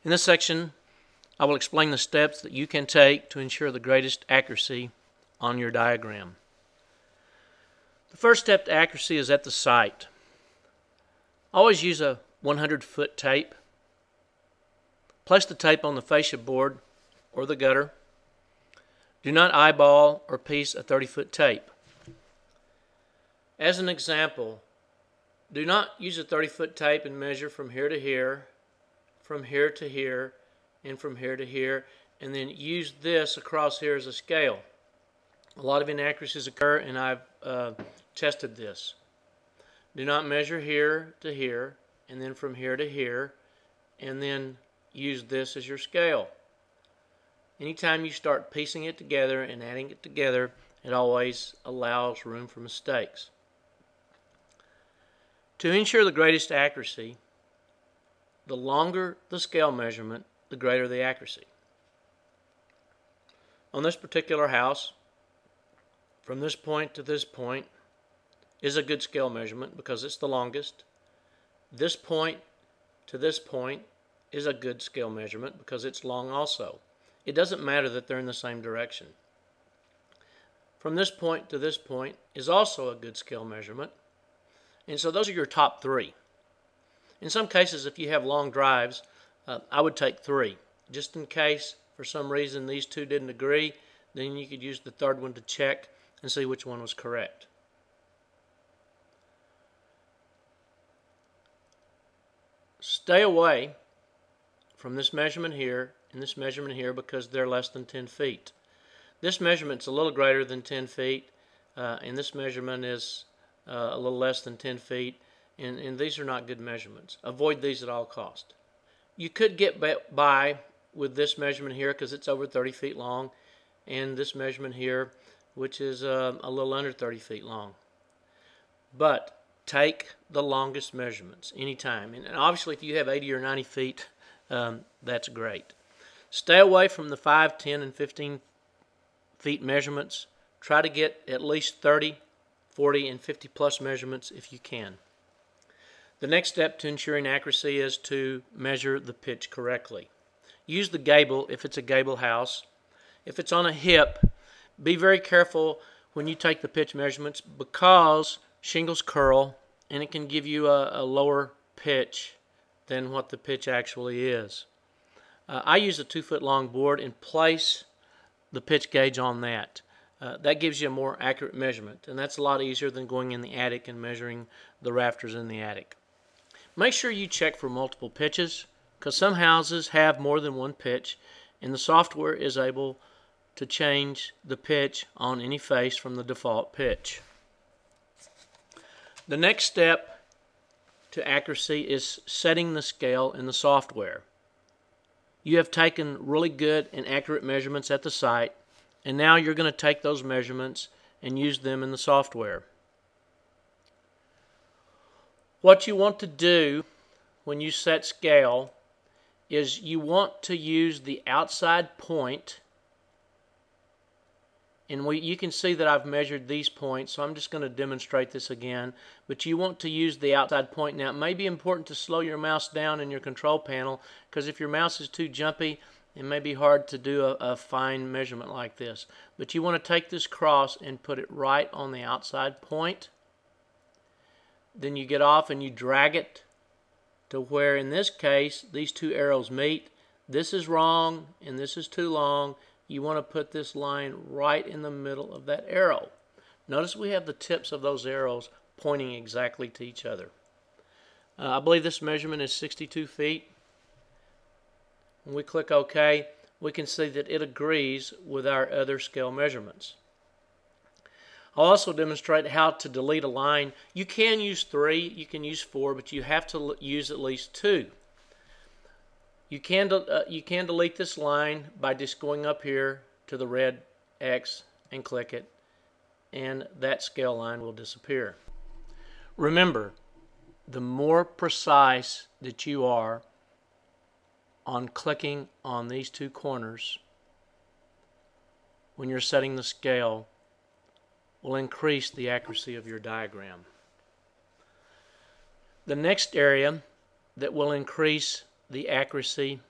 In this section, I will explain the steps that you can take to ensure the greatest accuracy on your diagram. The first step to accuracy is at the site. Always use a 100-foot tape. Place the tape on the fascia board or the gutter. Do not eyeball or piece a 30-foot tape. As an example, do not use a 30-foot tape and measure from here to here, from here to here, and from here to here, and then use this across here as a scale. A lot of inaccuracies occur, and I've tested this. Do not measure here to here, and then from here to here, and then use this as your scale. Anytime you start piecing it together and adding it together, it always allows room for mistakes. To ensure the greatest accuracy, the longer the scale measurement, the greater the accuracy. On this particular house, from this point to this point is a good scale measurement because it's the longest. This point to this point is a good scale measurement because it's long also. It doesn't matter that they're in the same direction. From this point to this point is also a good scale measurement. And so those are your top three. In some cases, if you have long drives, I would take 3. Just in case, for some reason, these two didn't agree, then you could use the third one to check and see which one was correct. Stay away from this measurement here and this measurement here because they're less than 10 feet. This measurement's a little greater than 10 feet, and this measurement is a little less than 10 feet, and these are not good measurements. Avoid these at all costs. You could get by with this measurement here because it's over 30 feet long, and this measurement here, which is a little under 30 feet long. But take the longest measurements anytime. And obviously, if you have 80 or 90 feet, that's great. Stay away from the 5, 10, and 15 feet measurements. Try to get at least 30, 40, and 50 plus measurements if you can. The next step to ensuring accuracy is to measure the pitch correctly. Use the gable if it's a gable house. If it's on a hip, be very careful when you take the pitch measurements because shingles curl and it can give you a lower pitch than what the pitch actually is. I use a 2-foot long board and place the pitch gauge on that. That gives you a more accurate measurement, and that's a lot easier than going in the attic and measuring the rafters in the attic. Make sure you check for multiple pitches because some houses have more than one pitch, and the software is able to change the pitch on any face from the default pitch. The next step to accuracy is setting the scale in the software. You have taken really good and accurate measurements at the site, and now you're going to take those measurements and use them in the software. What you want to do when you set scale is you want to use the outside point, and you can see that I've measured these points, so I'm just going to demonstrate this again. But you want to use the outside point. Now, it may be important to slow your mouse down in your control panel because if your mouse is too jumpy, it may be hard to do a fine measurement like this. But you want to take this cross and put it right on the outside point. Then you get off and you drag it to where, in this case, these two arrows meet. This is wrong and this is too long. You want to put this line right in the middle of that arrow. Notice we have the tips of those arrows pointing exactly to each other. I believe this measurement is 62 feet. When we click OK, we can see that it agrees with our other scale measurements. I'll also demonstrate how to delete a line. You can use 3, you can use 4, but you have to use at least 2. You can delete this line by just going up here to the red X and click it, and that scale line will disappear. Remember, the more precise that you are on clicking on these two corners when you're setting the scale will increase the accuracy of your diagram. The next area that will increase the accuracy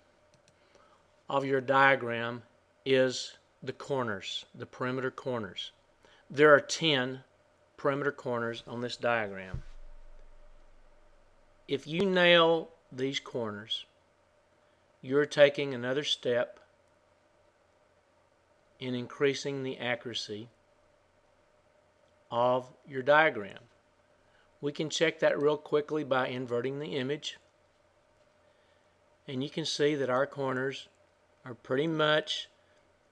of your diagram is the corners, the perimeter corners. There are 10 perimeter corners on this diagram. If you nail these corners, you're taking another step in increasing the accuracy of your diagram. We can check that real quickly by inverting the image, and you can see that our corners are pretty much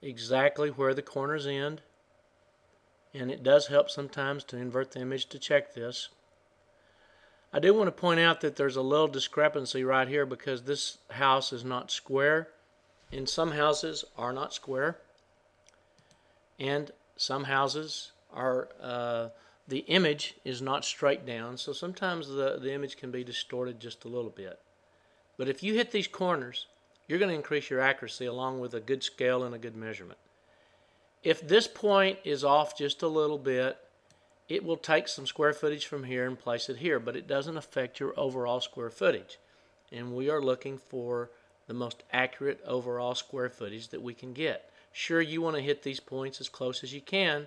exactly where the corners end, and it does help sometimes to invert the image to check this. I do want to point out that there's a little discrepancy right here because this house is not square, and some houses are not square, and some houses are the image is not straight down, so sometimes the image can be distorted just a little bit. But if you hit these corners, you're going to increase your accuracy along with a good scale and a good measurement. If this point is off just a little bit, it will take some square footage from here and place it here, but it doesn't affect your overall square footage. And we are looking for the most accurate overall square footage that we can get. Sure, you want to hit these points as close as you can,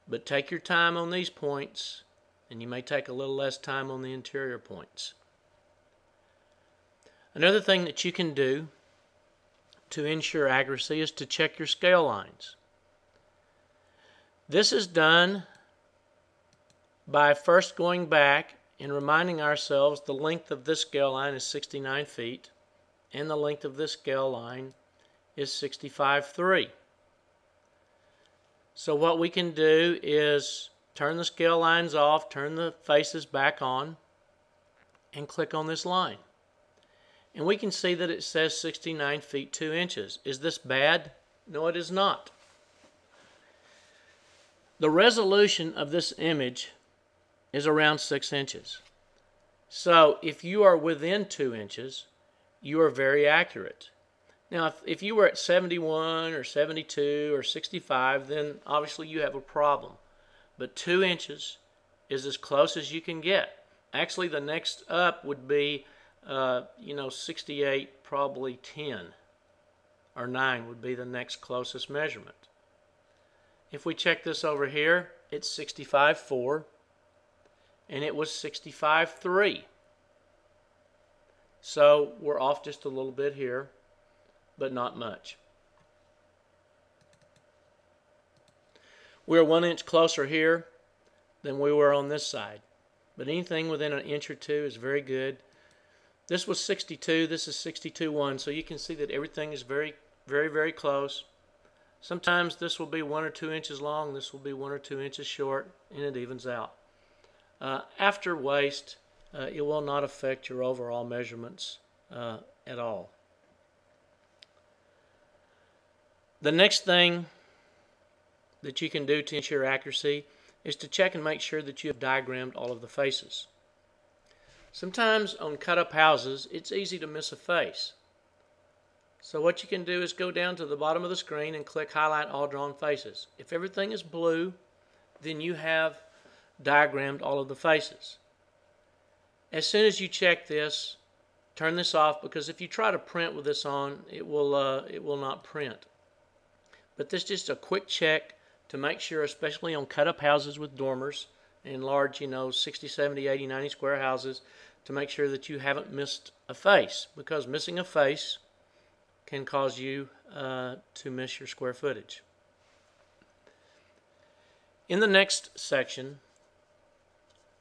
but take your time on these points, and you may take a little less time on the interior points. Another thing that you can do to ensure accuracy is to check your scale lines. This is done by first going back and reminding ourselves the length of this scale line is 69 feet and the length of this scale line is 65.3. So what we can do is turn the scale lines off, turn the faces back on, and click on this line. And we can see that it says 69 feet 2 inches. Is this bad? No, it is not. The resolution of this image is around 6 inches. So if you are within 2 inches, you are very accurate. Now, if you were at 71 or 72 or 65, then obviously you have a problem. But 2 inches is as close as you can get. Actually, the next up would be 68, probably 10 or 9 would be the next closest measurement. If we check this over here, it's 65.4 and it was 65.3. So we're off just a little bit here, but not much. We're 1 inch closer here than we were on this side, but anything within an inch or two is very good. This was 62, this is 62.1, so you can see that everything is very, very, very close. Sometimes this will be 1 or 2 inches long, this will be 1 or 2 inches short, and it evens out. After waste, it will not affect your overall measurements at all. The next thing that you can do to ensure accuracy is to check and make sure that you have diagrammed all of the faces. Sometimes on cut-up houses, it's easy to miss a face. So what you can do is go down to the bottom of the screen and click Highlight All Drawn Faces. If everything is blue, then you have diagrammed all of the faces. As soon as you check this, turn this off, because if you try to print with this on, it will not print. But this is just a quick check to make sure, especially on cut-up houses with dormers and large, 60, 70, 80, 90 square houses, to make sure that you haven't missed a face, because missing a face can cause you to miss your square footage. In the next section,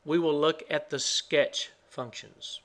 we will look at the sketch functions.